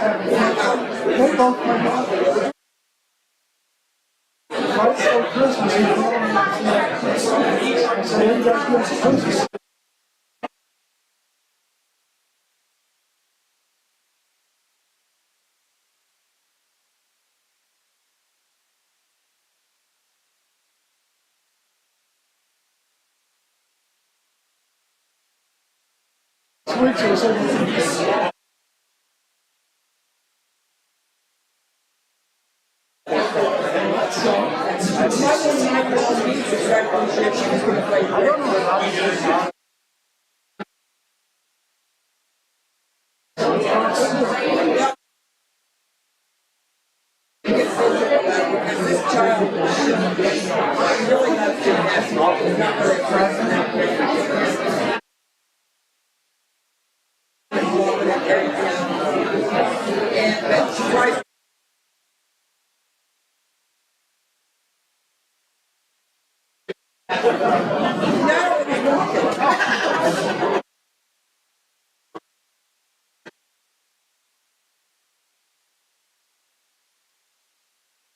They both went out. Right before Christmas, he called me and said, "Hey, you got Christmas." Weeks or so. This child really has to ask, not really present out there. And then she tries. No, it is walking.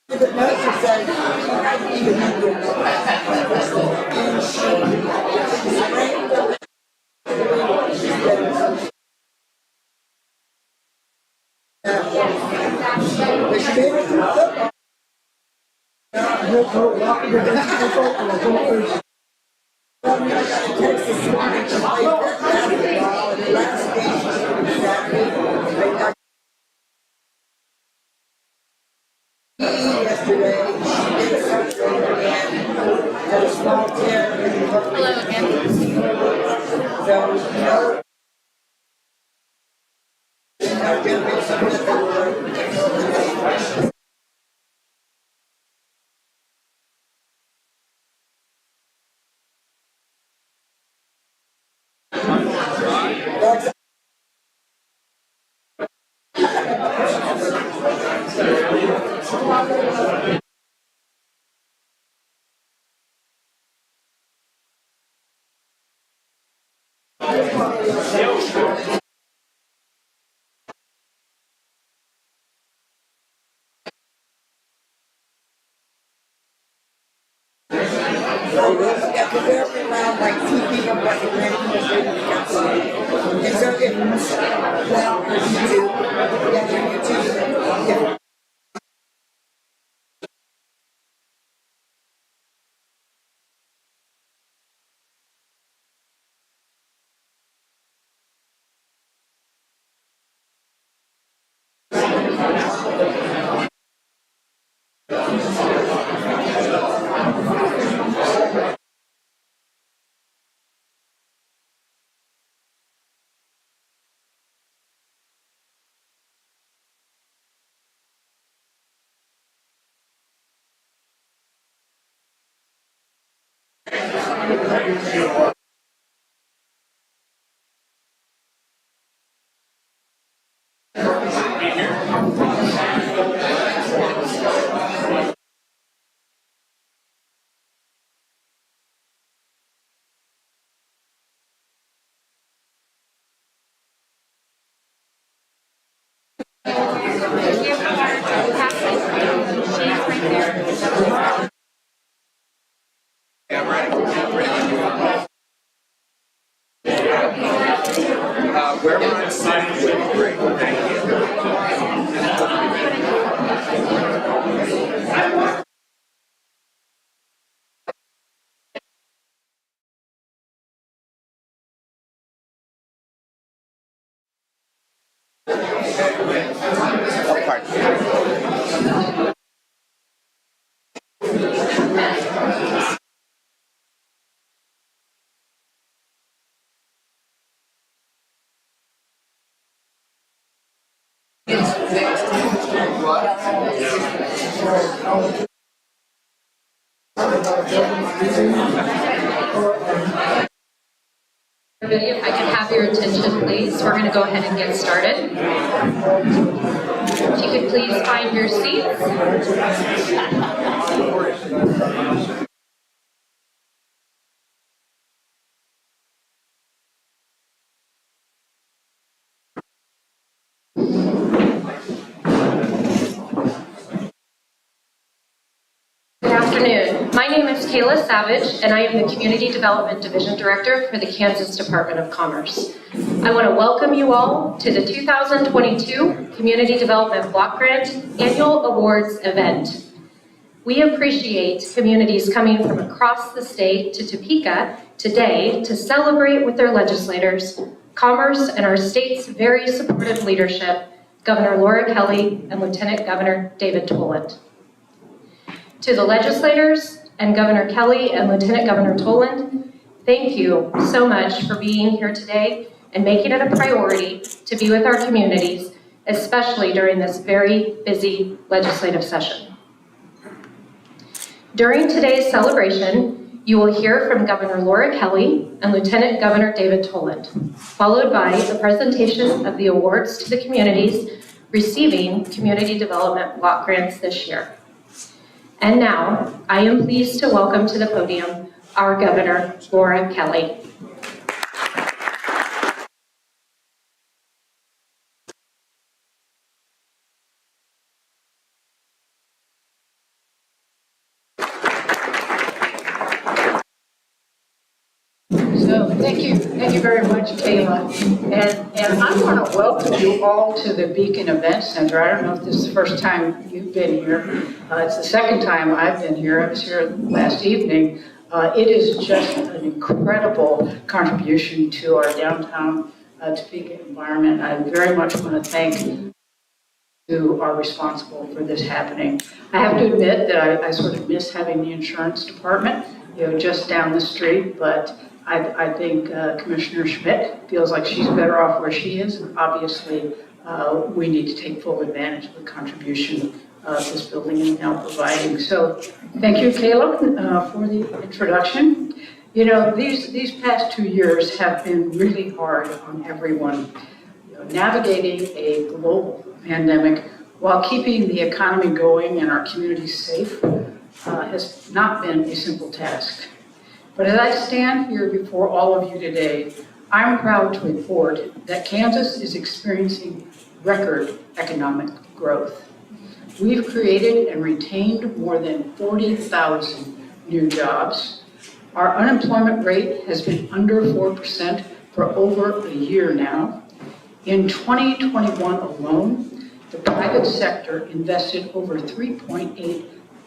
The nurse said she hadn't even had the and she sprained her leg. But she made it through football. Text this morning, she played basketball, and the last game she was Saturday. Yesterday, she did surgery and had a small tear in her. Hello again. So, going to be something that they were. Yeah, because they're around like 2 people running around the council. And so if now on YouTube, yeah, YouTube. Where I'm sitting would be great. Thank you. Everybody, if I can have your attention, please. We're going to go ahead and get started. If you could please find your seats. name is Kayla Savage, and I am the Community Development Division Director for the Kansas Department of Commerce. I want to welcome you all to the 2022 Community Development Block Grant Annual Awards event. We appreciate communities coming from across the state to Topeka today to celebrate with their legislators, commerce, and our state's very supportive leadership, Governor Laura Kelly and Lieutenant Governor David Tolman. To the legislators and Governor Kelly and Lieutenant Governor Tolman, thank you so much for being here today and making it a priority to be with our communities, especially during this very busy legislative session. During today's celebration, you will hear from Governor Laura Kelly and Lieutenant Governor David Tolman, followed by a presentation of the awards to the communities receiving community development block grants this year. And now, I am pleased to welcome to the podium our Governor, Laura Kelly. So thank you very much, Kayla. And I want to welcome you all to the Beacon Event Center. I don't know if this is the first time you've been here. It's the second time I've been here. I was here last evening. It is just an incredible contribution to our downtown Topeka environment. I very much want to thank who are responsible for this happening. I have to admit that I sort of miss having the insurance department, just down the street, but I think Commissioner Schmidt feels like she's better off where she is, and obviously we need to take full advantage of the contribution this building is now providing. So thank you, Kayla, for the introduction. These past 2 years have been really hard on everyone. Navigating a global pandemic while keeping the economy going and our communities safe has not been a simple task. But as I stand here before all of you today, I'm proud to report that Kansas is experiencing record economic growth. We've created and retained more than 40,000 new jobs. Our unemployment rate has been under 4% for over a year now. In 2021 alone, the private sector invested over $3.8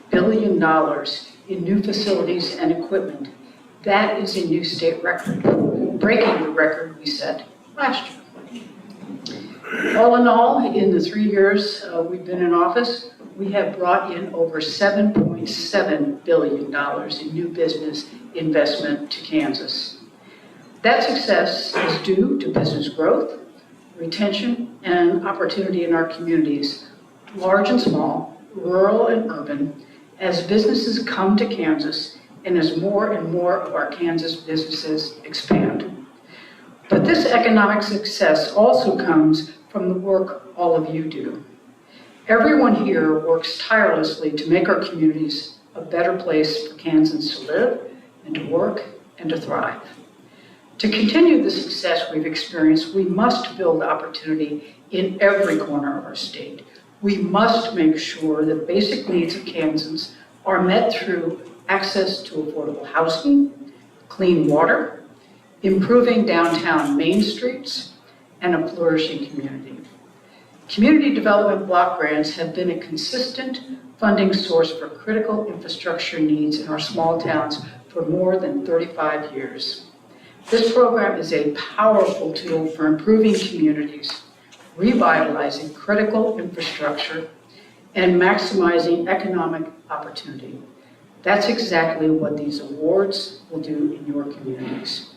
billion in new facilities and equipment. That is a new state record, breaking the record we set last year. All in all, in the 3 years we've been in office, we have brought in over $7.7 billion in new business investment to Kansas. That success is due to business growth, retention, and opportunity in our communities, large and small, rural and urban, as businesses come to Kansas and as more and more of our Kansas businesses expand. But this economic success also comes from the work all of you do. Everyone here works tirelessly to make our communities a better place for Kansans to live and to work and to thrive. To continue the success we've experienced, we must build opportunity in every corner of our state. We must make sure that basic needs of Kansans are met through access to affordable housing, clean water, improving downtown main streets, and a flourishing community. Community development block grants have been a consistent funding source for critical infrastructure needs in our small towns for more than 35 years. This program is a powerful tool for improving communities, revitalizing critical infrastructure, and maximizing economic opportunity. That's exactly what these awards will do in your communities.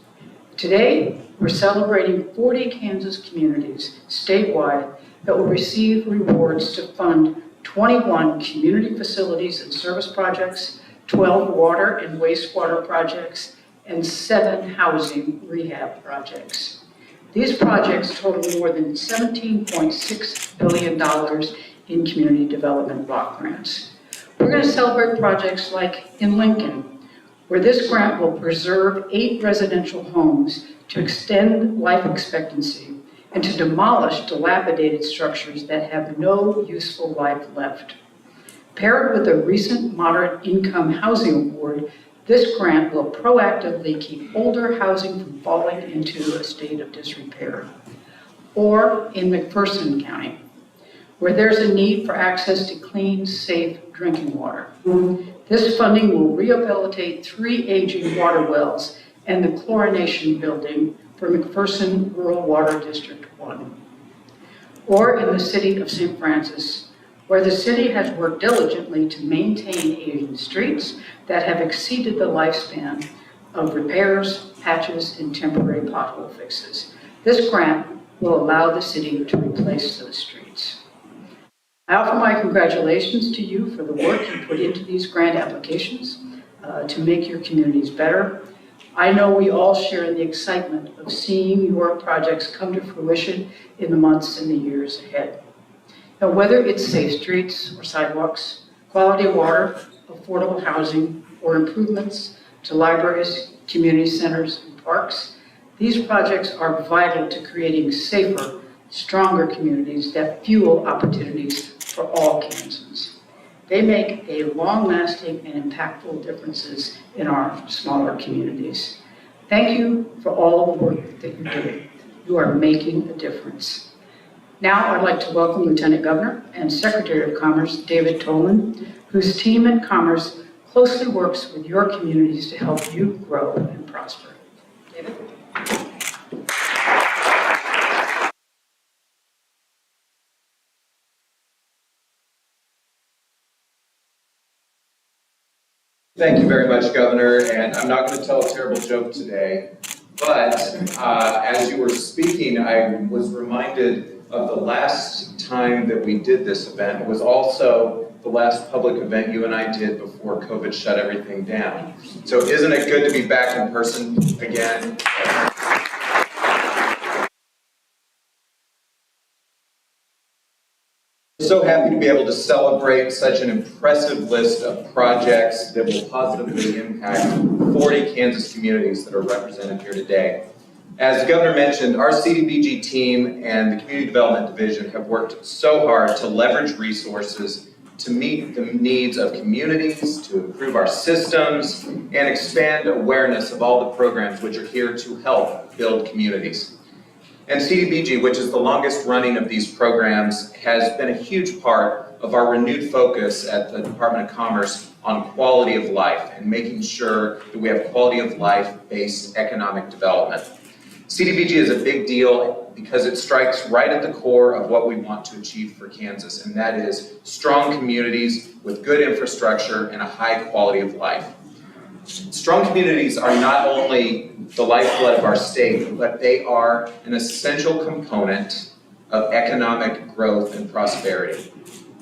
Today, we're celebrating 40 Kansas communities statewide that will receive rewards to fund 21 community facilities and service projects, 12 water and wastewater projects, and 7 housing rehab projects. These projects total more than $17.6 billion in community development block grants. We're going to celebrate projects like in Lincoln, where this grant will preserve 8 residential homes to extend life expectancy and to demolish dilapidated structures that have no useful life left. Paired with a recent moderate income housing award, this grant will proactively keep older housing from falling into a state of disrepair. Or in McPherson County, where there's a need for access to clean, safe drinking water. This funding will rehabilitate 3 aging water wells and the chlorination building for McPherson Rural Water District 1. Or in the city of St. Francis, where the city has worked diligently to maintain aging streets that have exceeded the lifespan of repairs, patches, and temporary pothole fixes. This grant will allow the city to replace those streets. I offer my congratulations to you for the work you put into these grant applications to make your communities better. I know we all share in the excitement of seeing your projects come to fruition in the months and the years ahead. Now, whether it's safe streets or sidewalks, quality water, affordable housing, or improvements to libraries, community centers, and parks, these projects are vital to creating safer, stronger communities that fuel opportunities for all Kansans. They make a long-lasting and impactful differences in our smaller communities. Thank you for all of the work that you're doing. You are making a difference. Now I'd like to welcome Lieutenant Governor and Secretary of Commerce, David Tolman, whose team in Commerce closely works with your communities to help you grow and prosper. David? Thank you very much, Governor, and I'm not going to tell a terrible joke today, but as you were speaking, I was reminded of the last time that we did this event. It was also the last public event you and I did before COVID shut everything down. So isn't it good to be back in person again? So happy to be able to celebrate such an impressive list of projects that will positively impact 40 Kansas communities that are represented here today. As the Governor mentioned, our CDBG team and the Community Development Division have worked so hard to leverage resources to meet the needs of communities, to improve our systems, and expand awareness of all the programs which are here to help build communities. And CDBG, which is the longest running of these programs, has been a huge part of our renewed focus at the Department of Commerce on quality of life and making sure that we have quality of life-based economic development. CDBG is a big deal because it strikes right at the core of what we want to achieve for Kansas, and that is strong communities with good infrastructure and a high quality of life. Strong communities are not only the lifeblood of our state, but they are an essential component of economic growth and prosperity.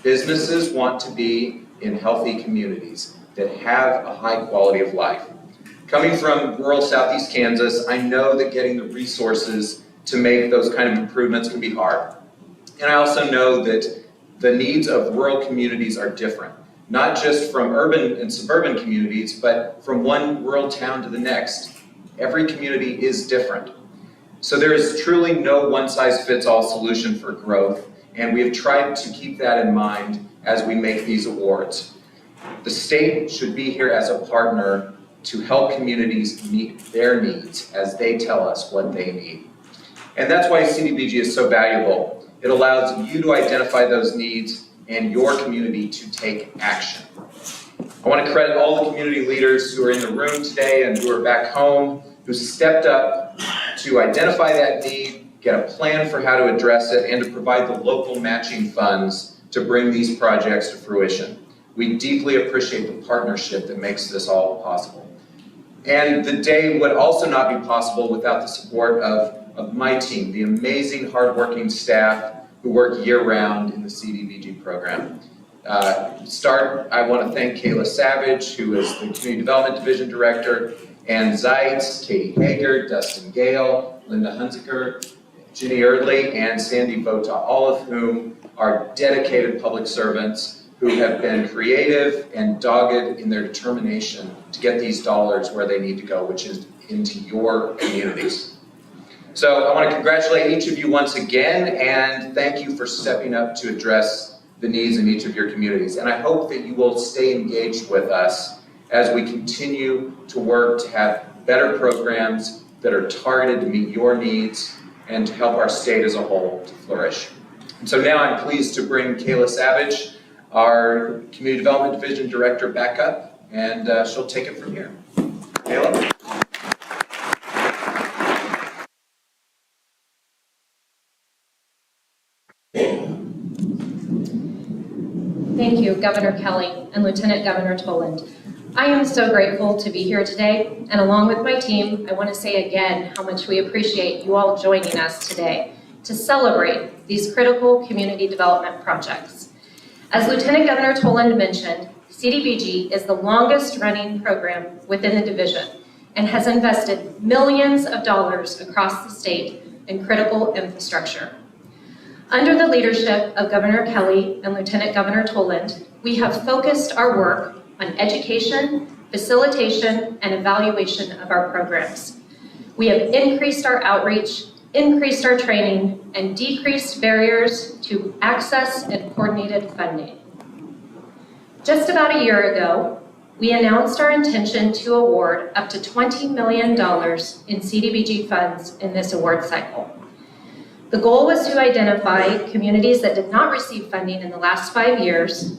Businesses want to be in healthy communities that have a high quality of life. Coming from rural southeast Kansas, I know that getting the resources to make those kind of improvements can be hard. And I also know that the needs of rural communities are different. Not just from urban and suburban communities, but from one rural town to the next. Every community is different. So there is truly no one-size-fits-all solution for growth, and we have tried to keep that in mind as we make these awards. The state should be here as a partner to help communities meet their needs as they tell us what they need. And that's why CDBG is so valuable. It allows you to identify those needs and your community to take action. I want to credit all the community leaders who are in the room today and who are back home, who stepped up to identify that need, get a plan for how to address it, and to provide the local matching funds to bring these projects to fruition. We deeply appreciate the partnership that makes this all possible. And the day would also not be possible without the support of my team, the amazing, hardworking staff who work year-round in the CDBG program. I want to thank Kayla Savage, who is the Community Development Division Director, Ann Zeitz, Katie Hager, Dustin Gale, Linda Hunziker, Ginny Erdley, and Sandy Vota, all of whom are dedicated public servants who have been creative and dogged in their determination to get these dollars where they need to go, which is into your communities. So I want to congratulate each of you once again, and thank you for stepping up to address the needs in each of your communities. And I hope that you will stay engaged with us as we continue to work to have better programs that are targeted to meet your needs and to help our state as a whole to flourish. And so now I'm pleased to bring Kayla Savage, our Community Development Division Director, back up, and she'll take it from here. Kayla? Thank you, Governor Kelly and Lieutenant Governor Tolman. I am so grateful to be here today, and along with my team, I want to say again how much we appreciate you all joining us today to celebrate these critical community development projects. As Lieutenant Governor Tolman mentioned, CDBG is the longest running program within the division and has invested millions of dollars across the state in critical infrastructure. Under the leadership of Governor Kelly and Lieutenant Governor Tolman, we have focused our work on education, facilitation, and evaluation of our programs. We have increased our outreach, increased our training, and decreased barriers to access and coordinated funding. Just about a year ago, we announced our intention to award up to $20 million in CDBG funds in this award cycle. The goal was to identify communities that did not receive funding in the last 5 years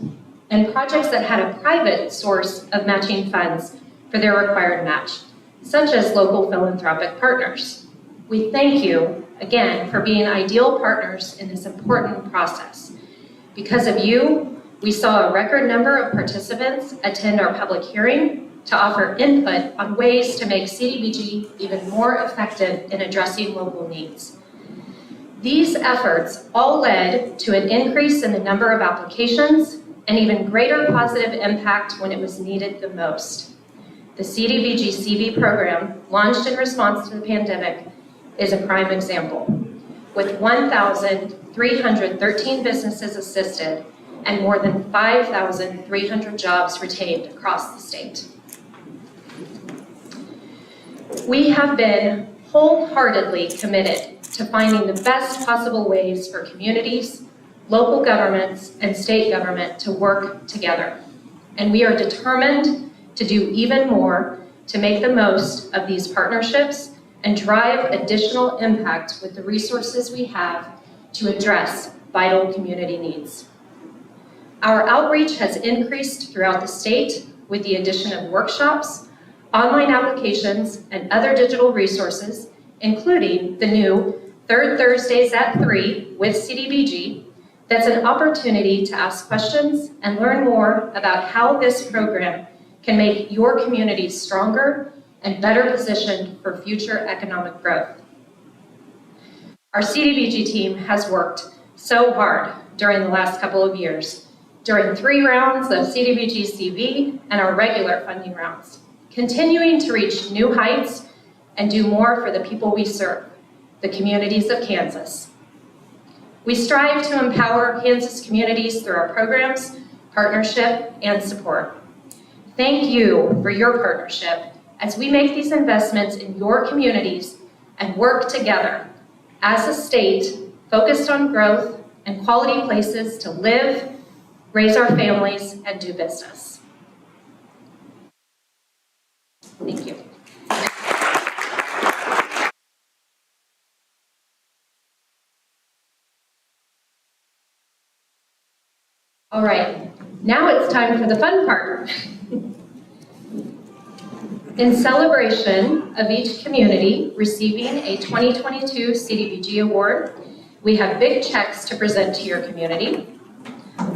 and projects that had a private source of matching funds for their required match, such as local philanthropic partners. We thank you, again, for being ideal partners in this important process. Because of you, we saw a record number of participants attend our public hearing to offer input on ways to make CDBG even more effective in addressing local needs. These efforts all led to an increase in the number of applications and even greater positive impact when it was needed the most. The CDBG CV program, launched in response to the pandemic, is a prime example, with 1,313 businesses assisted and more than 5,300 jobs retained across the state. We have been wholeheartedly committed to finding the best possible ways for communities, local governments, and state government to work together. And we are determined to do even more to make the most of these partnerships and drive additional impact with the resources we have to address vital community needs. Our outreach has increased throughout the state with the addition of workshops, online applications, and other digital resources, including the new Third Thursdays at 3 with CDBG. That's an opportunity to ask questions and learn more about how this program can make your community stronger and better positioned for future economic growth. Our CDBG team has worked so hard during the last couple of years, during 3 rounds of CDBG CV and our regular funding rounds, continuing to reach new heights and do more for the people we serve, the communities of Kansas. We strive to empower Kansas communities through our programs, partnership, and support. Thank you for your partnership as we make these investments in your communities and work together as a state focused on growth and quality places to live, raise our families, and do business. Thank you. All right, now it's time for the fun part. In celebration of each community receiving a 2022 CDBG award, we have big checks to present to your community.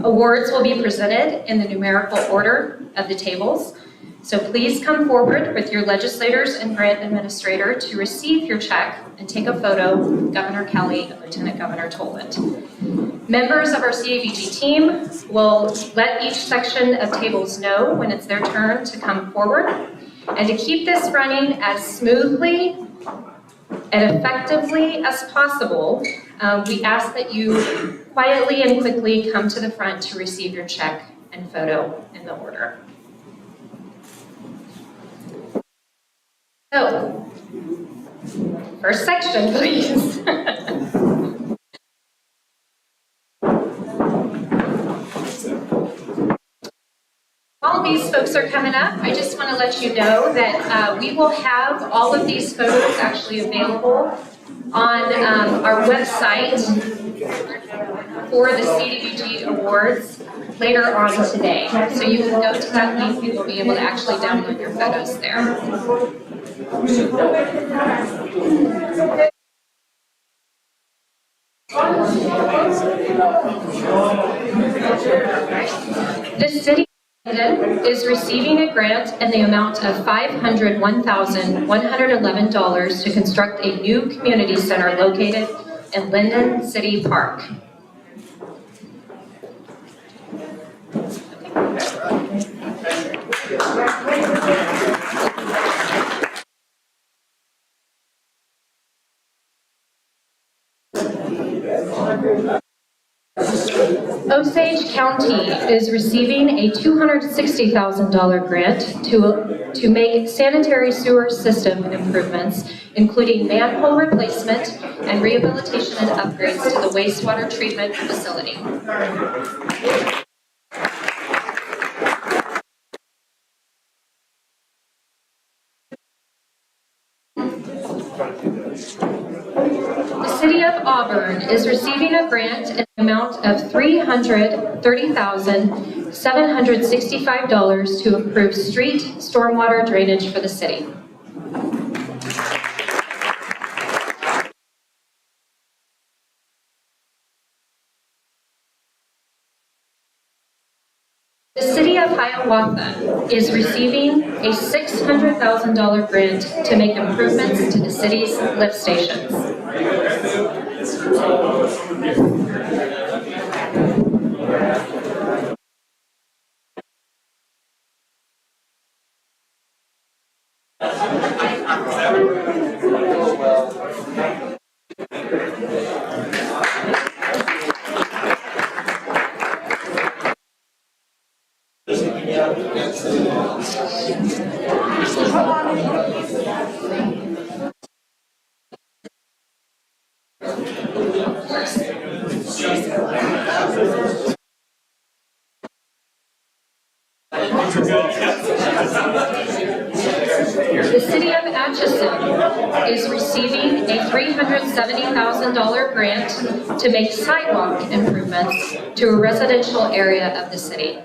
Awards will be presented in the numerical order of the tables, so please come forward with your legislators and grant administrator to receive your check and take a photo with Governor Kelly and Lieutenant Governor Tolman. Members of our CDBG team will let each section of tables know when it's their turn to come forward. And to keep this running as smoothly and effectively as possible, we ask that you quietly and quickly come to the front to receive your check and photo in the order. So, first section, please. folks are coming up, I just want to let you know that we will have all of these photos actually available on our website for the CDBG Awards later on today. So you can go to that link and you'll be able to actually download your photos there. The city is receiving a grant in the amount of $501,111 to construct a new community center located in Linden City Park. Osage County is receiving a $260,000 grant to make sanitary sewer system improvements, including manhole replacement and rehabilitation and upgrades to the wastewater treatment facility. The City of Auburn is receiving a grant in the amount of $330,765 to improve street stormwater drainage for the city. The City of Hiawatha is receiving a $600,000 grant to make improvements to the city's lift stations. The City of Atchison is receiving a $370,000 grant to make sidewalk improvements to a residential area of the city.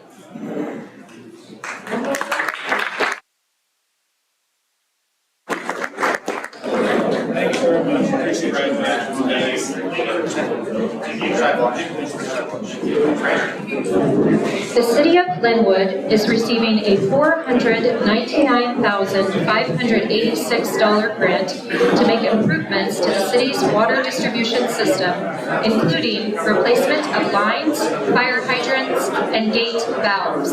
The City of Glenwood is receiving a $499,586 grant to make improvements to the city's water distribution system, including replacement of lines, fire hydrants, and gate valves.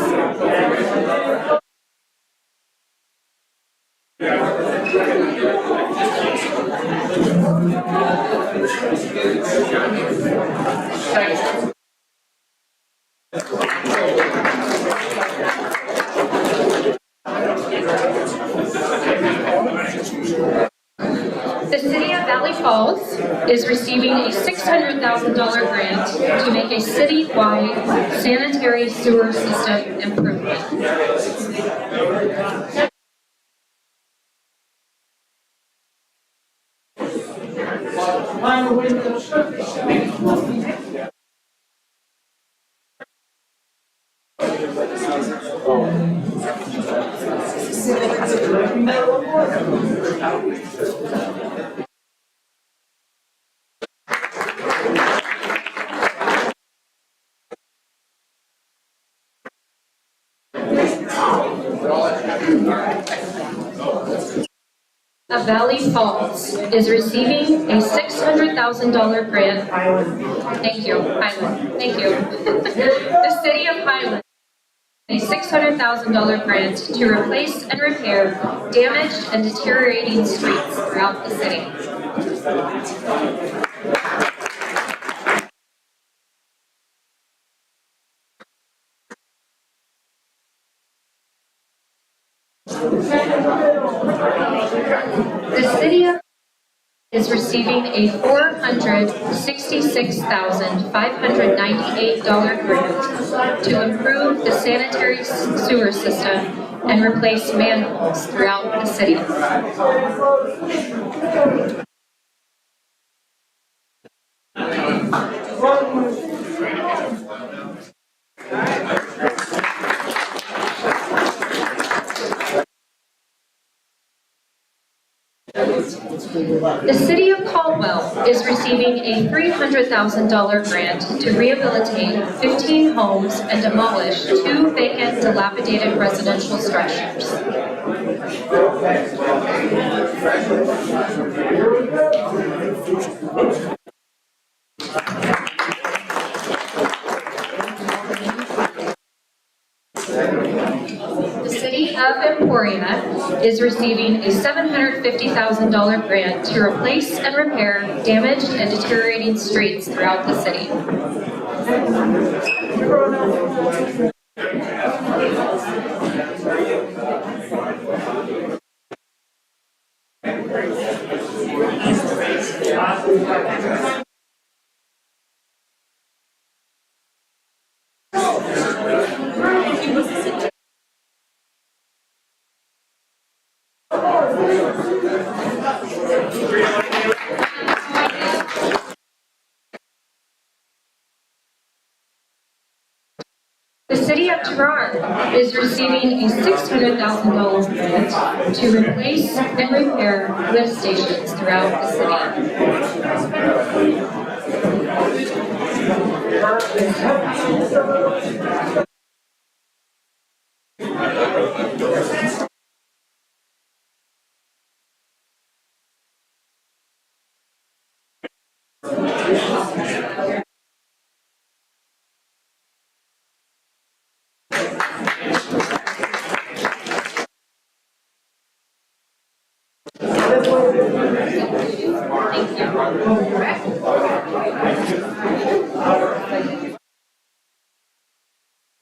The City of Valley Falls is receiving a $600,000 grant to make a citywide sanitary sewer system improvement. Valley Falls is receiving a $600,000 grant. Thank you, Highland. Thank you. The City of Highland, a $600,000 grant to replace and repair damaged and deteriorating streets throughout the city. The City of is receiving a $466,598 grant to improve the sanitary sewer system and replace manholes throughout the city. The City of Caldwell is receiving a $300,000 grant to rehabilitate 15 homes and demolish 2 vacant, dilapidated residential structures. The City of Emporia is receiving a $750,000 grant to replace and repair damaged and deteriorating streets throughout the city. The City of Girard is receiving a $600,000 grant to replace and repair lift stations throughout the city.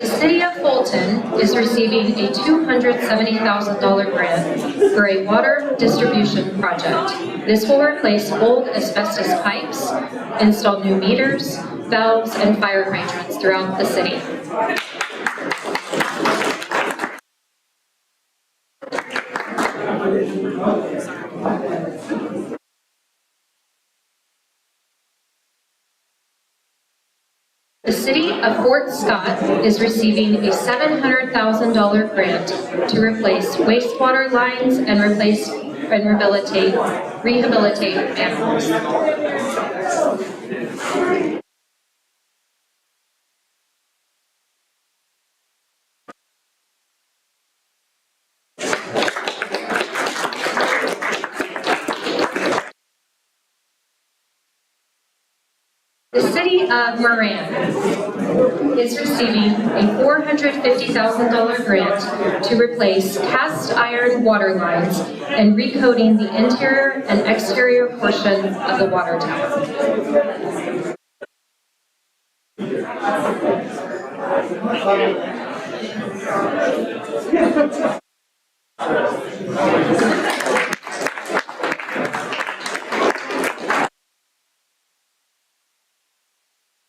The City of Fulton is receiving a $270,000 grant for a water distribution project. This will replace old asbestos pipes, install new meters, valves, and fire hydrants throughout the city. The City of Fort Scott is receiving a $700,000 grant to replace wastewater lines and rehabilitate manholes. The City of Moran is receiving a $450,000 grant to replace cast iron water lines and recoating the interior and exterior portion of the water tower.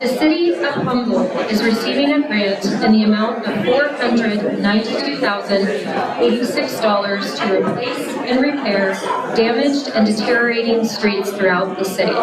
The City of Humboldt is receiving a grant in the amount of $492,086 to replace and repair damaged and deteriorating streets throughout the city.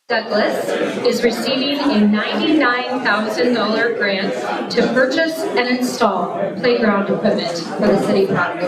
Douglas is receiving a $99,000 grant to purchase and install playground equipment for the city park.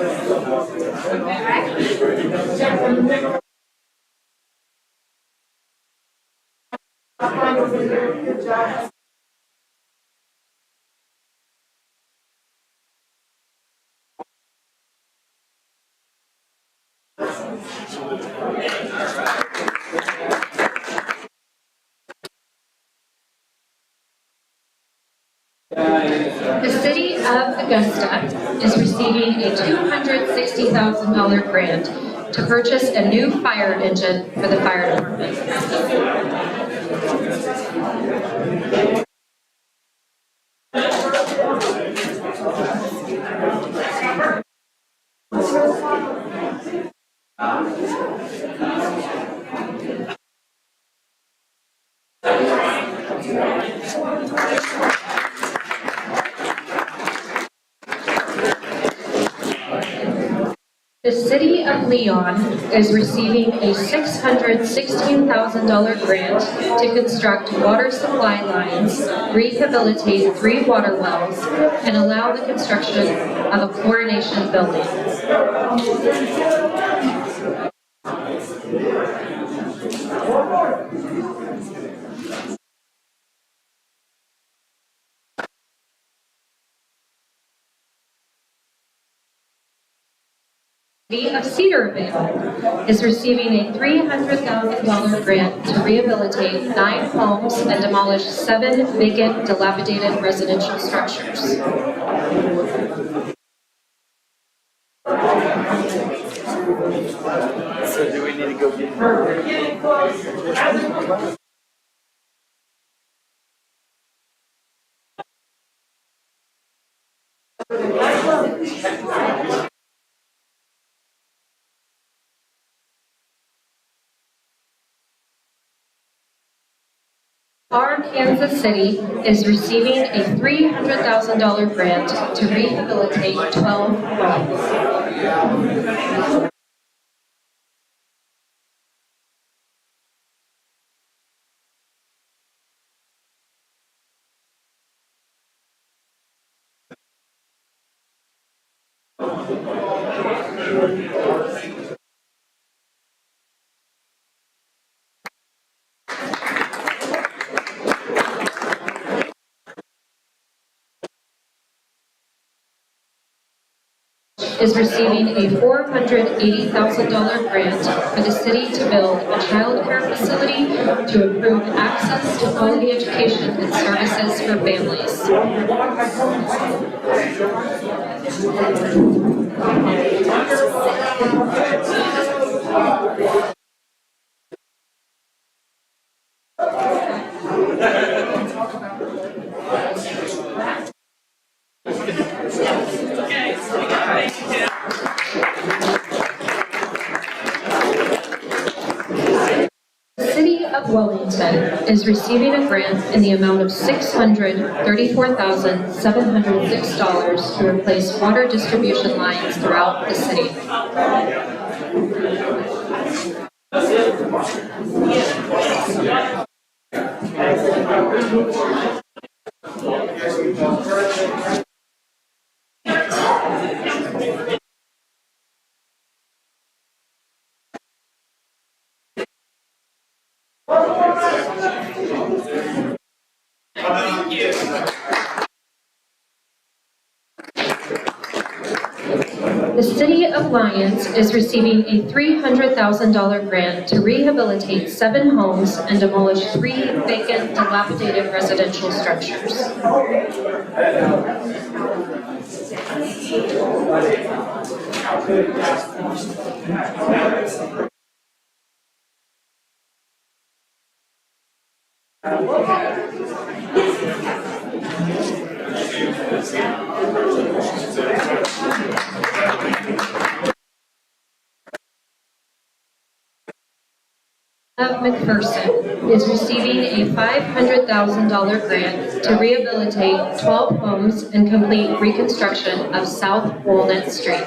The City of Augusta is receiving receiving a $260,000 grant to purchase a new fire engine for the fire department. The City of Leon is receiving a $616,000 grant to construct water supply lines, rehabilitate 3 water wells, and allow the construction of a chlorination building. The City of Cedarville is receiving a $300,000 grant to rehabilitate 9 homes and demolish 7 vacant, dilapidated residential structures. So do we need to go get her? Our Kansas City is receiving a $300,000 grant to rehabilitate 12 homes. Is receiving a $480,000 grant for the city to build a child care facility to improve access to quality education and services for families. The City of Wellington is receiving a grant in the amount of $634,706 to replace water distribution lines throughout the city. The City of Lyons is receiving a $300,000 grant to rehabilitate 7 homes and demolish 3 vacant, dilapidated residential structures. Of McPherson is receiving a $500,000 grant to rehabilitate 12 homes and complete reconstruction of South Walnut Street.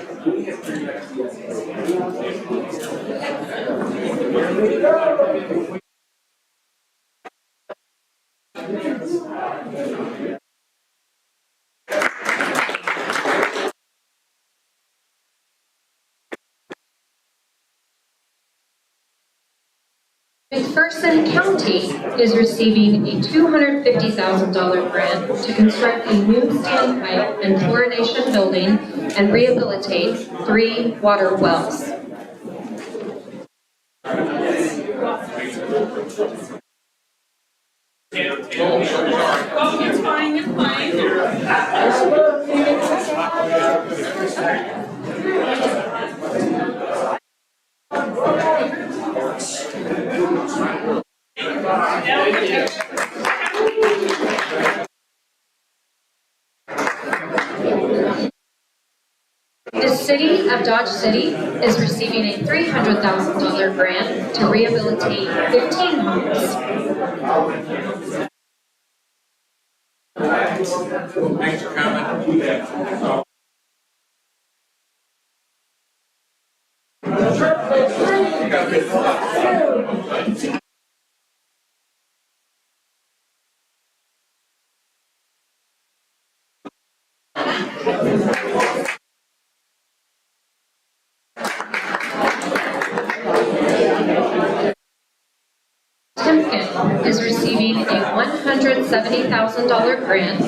McPherson County is receiving a $250,000 grant to construct a new standpipe and chlorination building and rehabilitate 3 water wells. Oh, it's fine, you're fine. The City of Dodge City is receiving a $300,000 grant to rehabilitate 15 homes. Thanks for coming. Timken is receiving a $170,000 grant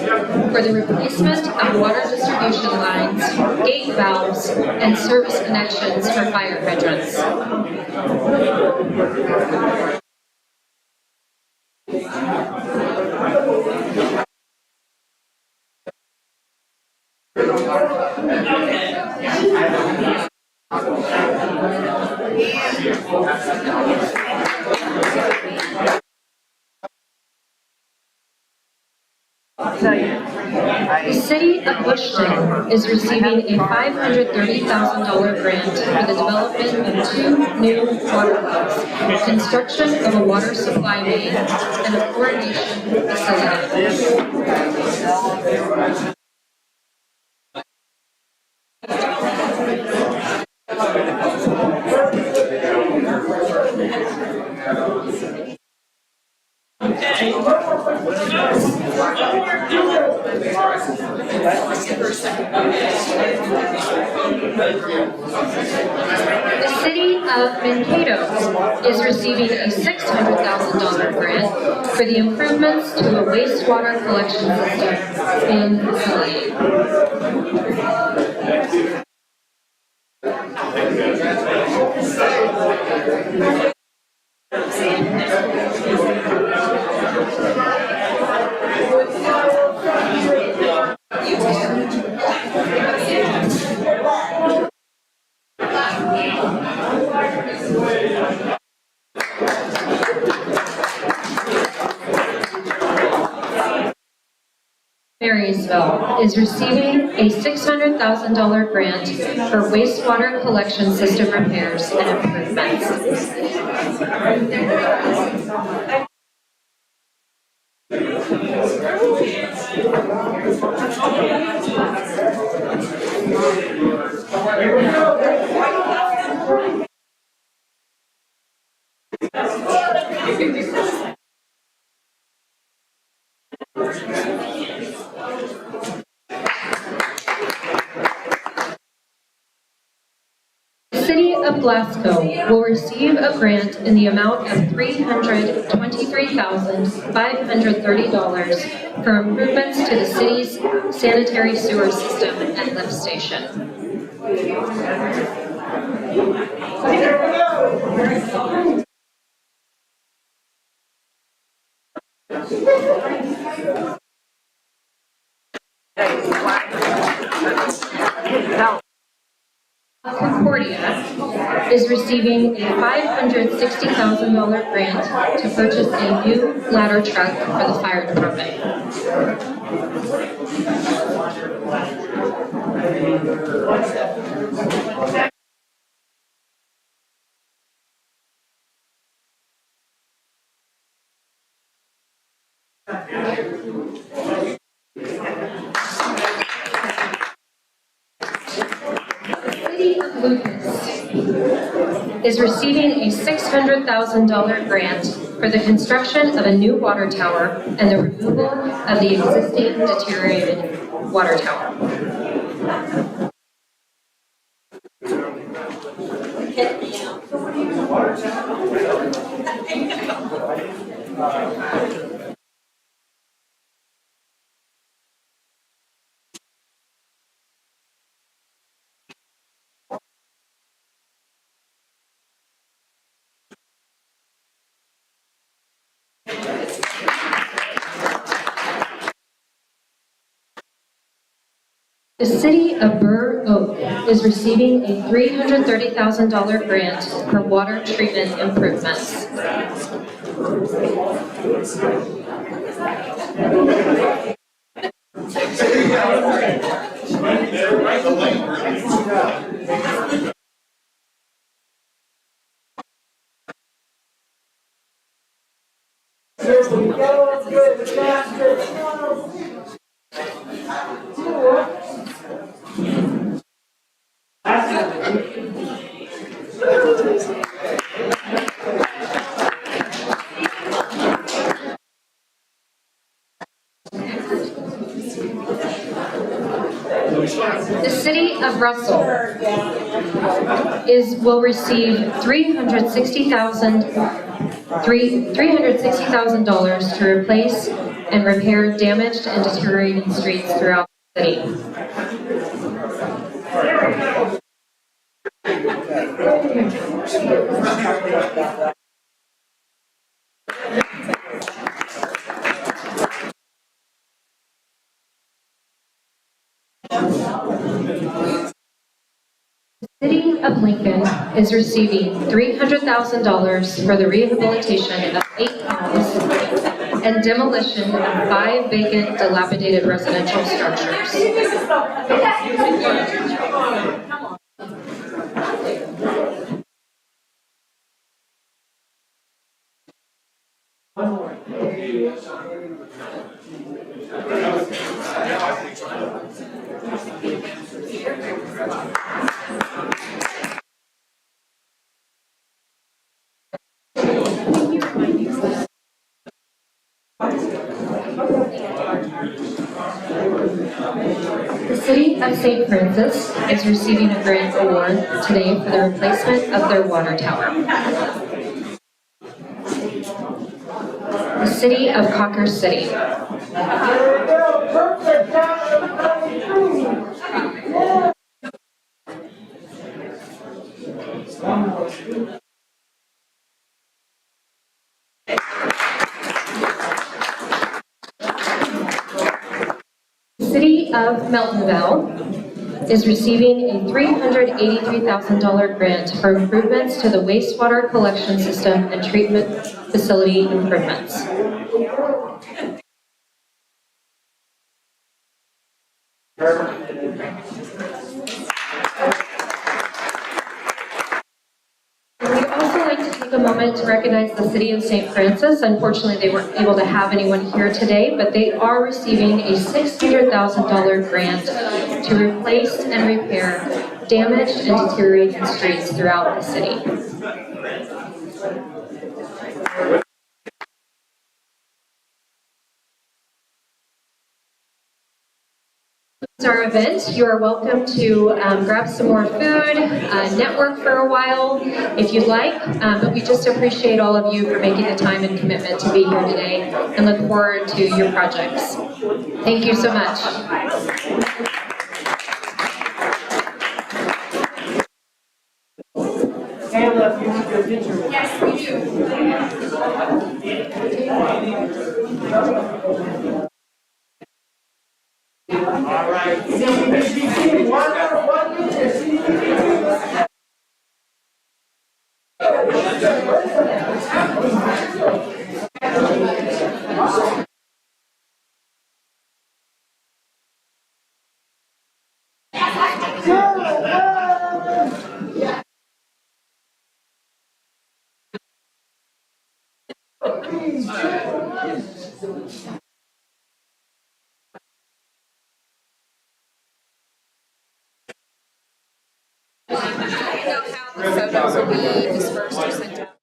for the replacement of water distribution lines, gate valves, and service connections for fire hydrants. The City of Bushton is receiving a $530,000 grant for the development of 2 new water wells, construction of a water supply main, and a chlorination facility. The City of Mankato is receiving a $600,000 grant for the improvements to a wastewater collection system and facility. Marysville is receiving a $600,000 grant for wastewater collection system repairs and improvements. The City of Glasgow will receive a grant in the amount of $323,530 for improvements to the city's sanitary sewer system and lift station. Concordia is receiving a $560,000 grant to purchase a new ladder truck for the fire department. Lucas is receiving a $600,000 grant for the construction of a new water tower and the removal of the existing deteriorated water tower. The city of Burr Oak is receiving a $330,000 grant for water treatment improvements. Here we go, good, faster. The city of Russell will receive $360,000 to replace and repair damaged and deteriorating streets throughout the city. The city of Lincoln is receiving $300,000 for the rehabilitation of 8 homes and demolition of 5 vacant, dilapidated residential structures. The city of St. Francis is receiving a grant award today for the replacement of their water tower. The city of Cawker City. The city of Meltonville is receiving a $383,000 grant for improvements to the wastewater collection system and treatment facility improvements. We'd also like to take a moment to recognize the city of St. Francis. Unfortunately, they weren't able to have anyone here today, but they are receiving a $600,000 grant to replace and repair damaged and deteriorating streets throughout the city. It's our event. You are welcome to grab some more food, network for a while if you'd like, but we just appreciate all of you for making the time and commitment to be here today and look forward to your projects. Thank you so much. Angela, if you want your picture. Yes, we do. All right. CDBG, one minute, CDBG. I don't know how the photos will be dispersed or sent out.